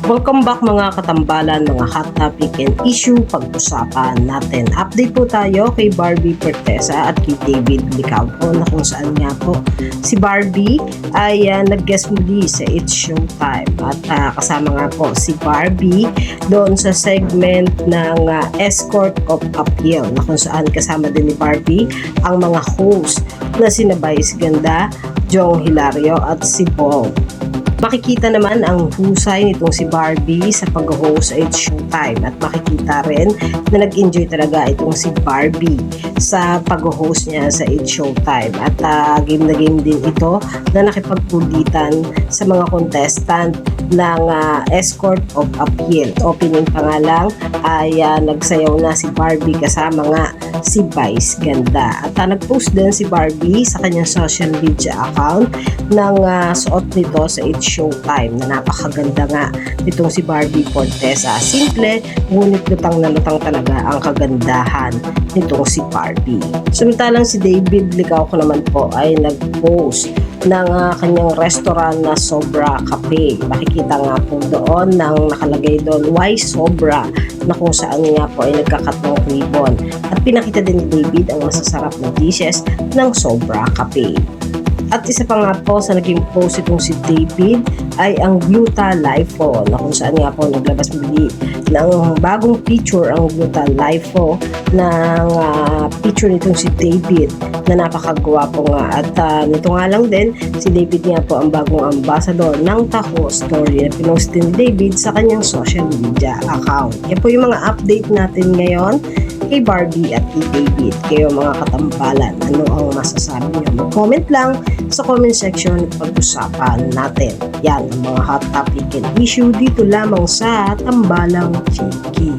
Welcome back mga katambalan, mga hot topic and issue pag-usapan natin. Update po tayo kay Barbie Fortesa at kay David Licauco na kung saan nga po si Barbie ay nag-guest muli sa It's Showtime at kasama nga po si Barbie doon sa segment ng Escort of Appeal na kung saan kasama din ni Barbie ang mga host na sina Vice Ganda, Jong Hilario at si Bong. Makikita naman ang husay nitong si Barbie sa pag-host sa It's Showtime at makikita rin na nag-enjoy talaga itong si Barbie sa pag-host niya sa It's Showtime at game na game din ito na nakipagpulitan sa mga contestant ng Escort of Appeal. Opening pa nga lang ay nagsayaw na si Barbie kasama nga si Vice Ganda at nag-post din si Barbie sa kanyang social media account ng suot nito sa It's Showtime na napakaganda nga nitong si Barbie Fortesa. Simple, ngunit lutang na lutang talaga ang kagandahan nitong si Barbie. Samantalang si David Licauco naman po ay nag-post ng kanyang restaurant na Sobra Cafe. Makikita nga po doon ng nakalagay doon, Why Sobra? Na kung saan nga po ay nagkakat ng ribbon. At pinakita din ni David ang masasarap na dishes ng Sobra Cafe. At isa pa nga po sa naging post itong si David ay ang Gluta Lifo na kung saan nga po naglabas muli ng bagong feature ang Gluta Lifo ng picture nitong si David na napakagwapo nga at nito nga lang din si David nga po ang bagong ambassador ng Taho Story na pinost din ni David sa kanyang social media account. Yan po yung mga update natin ngayon kay Barbie at kay David. Kayo mga katambalan, ano ang masasabi niyo? Mag-comment lang sa comment section at pag-usapan natin. Yan ang mga hot topic and issue dito lamang sa Tambalang Chiki.